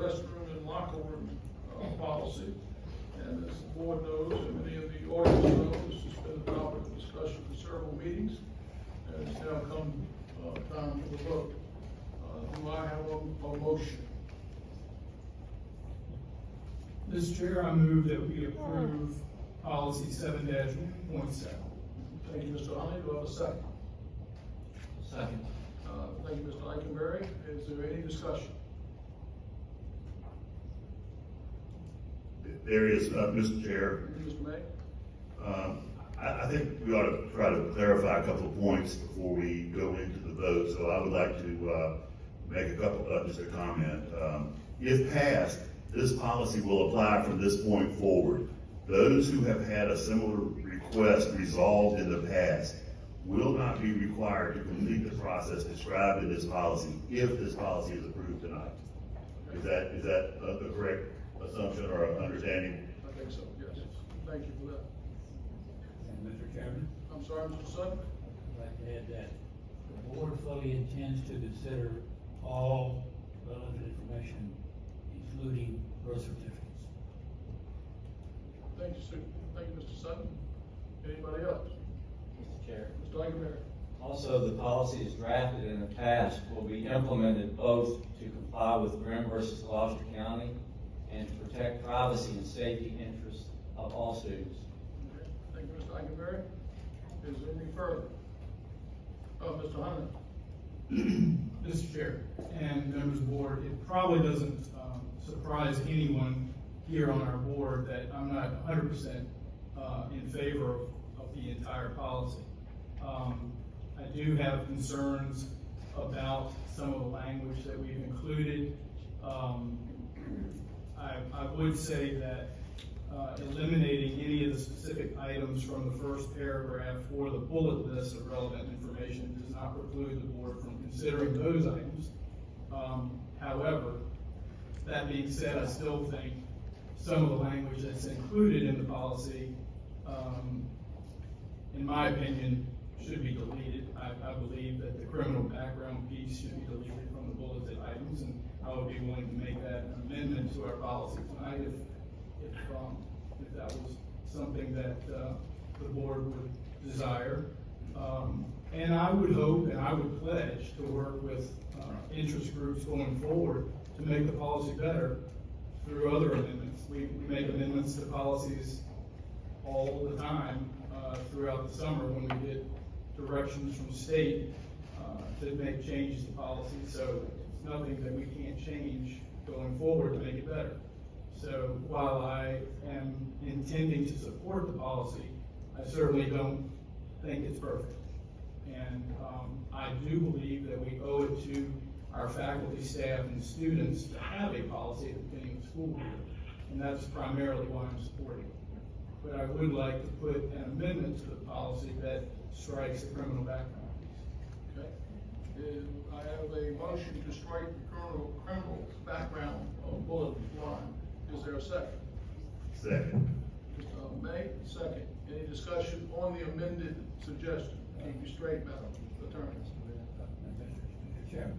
restroom and locker room policy. And as the board knows, and many of the audience knows, this has been a topic of discussion for several meetings, and it's now come time for the vote. Do I have a motion? Mr. Chair, I move that we approve policy 7-1.7. Thank you, Mr. Honey. Do I have a second? Second. Thank you, Mr. Eikenberry. Is there any discussion? There is, Mr. Chair. Mr. May? I think we ought to try to clarify a couple of points before we go into the vote. So I would like to make a couple, just a comment. If passed, this policy will apply from this point forward. Those who have had a similar request resolved in the past will not be required to complete the process described in this policy if this policy is approved tonight. Is that the correct assumption or understanding? I think so, yes. Thank you for that. And Mr. Chairman, I'm sorry, Mr. Sutton? I'd like to add that the board fully intends to consider all relevant information, including birth certificates. Thank you, sir. Thank you, Mr. Sutton. Anybody else? Mr. Chair. Mr. Eikenberry? Also, the policy is drafted and passed will be implemented both to comply with Grimm versus Gloucester County and to protect privacy and safety interests of all students. Okay. Thank you, Mr. Eikenberry. Is there any further? Mr. Hunter? Mr. Chair and members of the board, it probably doesn't surprise anyone here on our board that I'm not 100% in favor of the entire policy. I do have concerns about some of the language that we've included. I would say that eliminating any of the specific items from the first paragraph or the bullet list of relevant information does not preclude the board from considering those items. However, that being said, I still think some of the language that's included in the policy, in my opinion, should be deleted. I believe that the criminal background piece should be deleted from the bulleted items, and I would be willing to make that an amendment to our policy tonight if that was something that the board would desire. And I would hope and I would pledge to work with interest groups going forward to make the policy better through other amendments. We make amendments to policies all the time throughout the summer when we get directions from state to make changes to policy. So it's nothing that we can't change going forward to make it better. So while I am intending to support the policy, I certainly don't think it's perfect. And I do believe that we owe it to our faculty, staff, and students to have a policy at the beginning of the school year. And that's primarily why I'm supporting it. But I would like to put an amendment to the policy that strikes the criminal background piece. Okay. I have a motion to strike the criminal background bullet line. Is there a second? Second. Mr. May, second. Any discussion on the amended suggestion? Keep you straight, Madam Attorney. Mr. Chairman,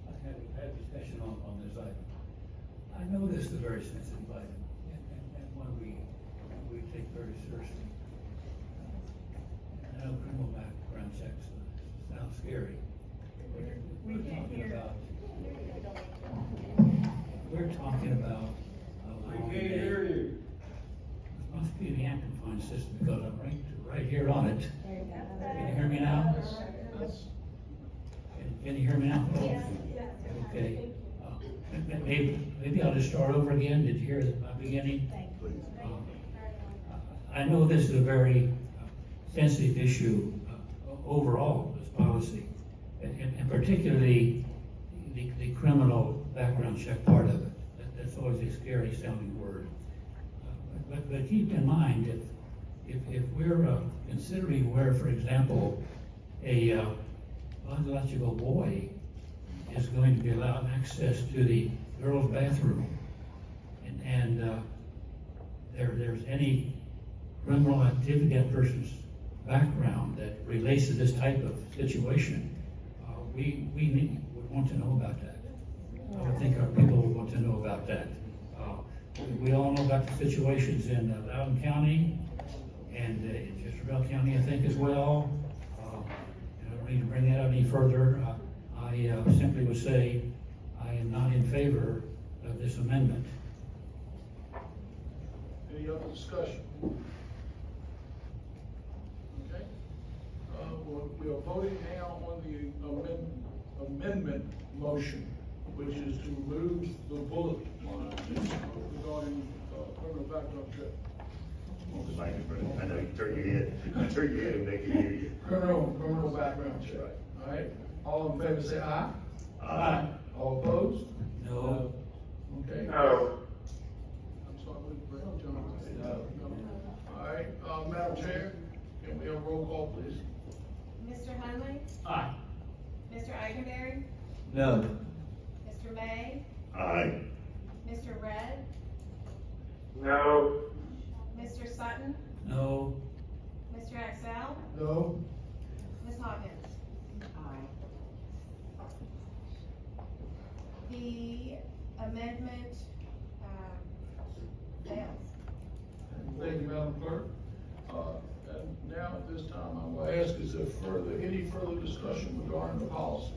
I had a discussion on this item. I know this is a very sensitive item, and one we take very seriously. I know criminal background checks sounds scary. We're talking about. We can't hear you. It must be the amplifying system because I'm right here on it. Can you hear me now? Can you hear me now? Okay. Maybe I'll just start over again. Did you hear my beginning? I know this is a very sensitive issue overall, this policy, and particularly the criminal background check part of it. That's always a scary sounding word. But keep in mind, if we're considering where, for example, a biological boy is going to be allowed access to the girls' bathroom, and there's any criminal activity in that person's background that relates to this type of situation, we would want to know about that. I would think our people would want to know about we all know about the situations in Loudoun County and in Chesterfield County, I think, as well. I don't need to bring that up any further. I simply would say I am not in favor of this amendment. Any other discussion? Okay. We are voting now on the amendment motion, which is to remove the bullet line regarding criminal background check. I know you turn your head, and make it hear you. Criminal background check. All right. All in favor say aye. Aye. All opposed? No. Okay. No. I'm sorry, John. No. All right, Madam Chair, can we have a roll call, please? Mr. Hunley? Aye. Mr. Eikenberry? No. Mr. May? Aye. Mr. Red? No. Mr. Sutton? No. Mr. Axell? No. Ms. Hawkins? The amendment fails. Thank you, Madam Clerk. And now at this time, I will ask, is there any further discussion regarding the policy?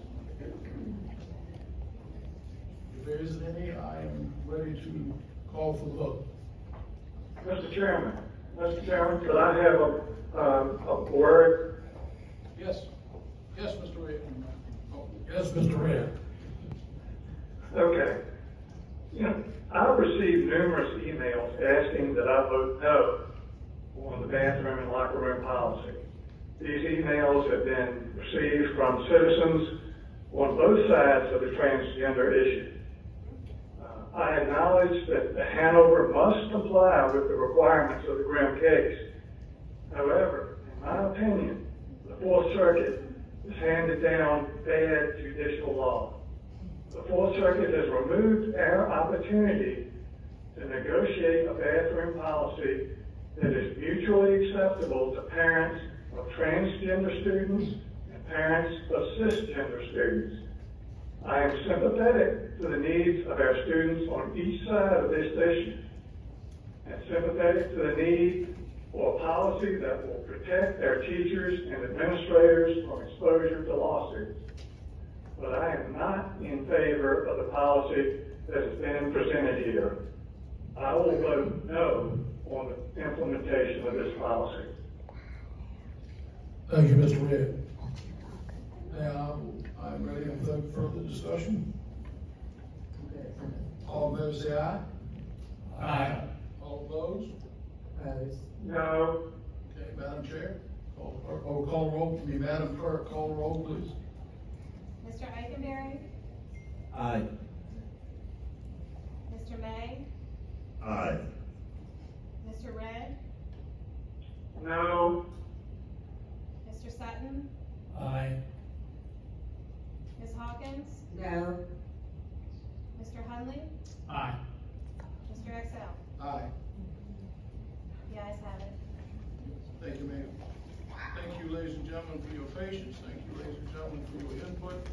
If there isn't any, I am ready to call for the vote. Mr. Chairman, could I have a word? Yes. Yes, Mr. Red. Oh, yes, Mr. Red. Okay. I've received numerous emails asking that I vote no on the bathroom and locker room policy. These emails have been received from citizens on both sides of the transgender issue. I acknowledge that the Hanover must comply with the requirements of the Grimm case. However, in my opinion, the Fourth Circuit has handed down bad judicial law. The Fourth Circuit has removed our opportunity to negotiate a bathroom policy that is mutually acceptable to parents of transgender students and parents of cisgender students. I am sympathetic to the needs of our students on each side of this issue, and sympathetic to the need for a policy that will protect our teachers and administrators from exposure to lawsuits. But I am not in favor of the policy that has been presented here. I will vote no on the implementation of this policy. Thank you, Mr. Red. Now, I'm ready for further discussion. All in favor say aye. Aye. All opposed? No. Okay, Madam Chair, call roll, Madam Clerk, call roll, please. Mr. Eikenberry? Aye. Mr. May? Aye. Mr. Red? No. Mr. Sutton? Aye. Ms. Hawkins? No. Mr. Hunley? Aye. Mr. Axell? Aye. The ayes have it. Thank you, ma'am. Thank you, ladies and gentlemen, for your patience. Thank you, ladies and gentlemen, for your input.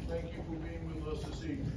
Thank you for being with us this evening.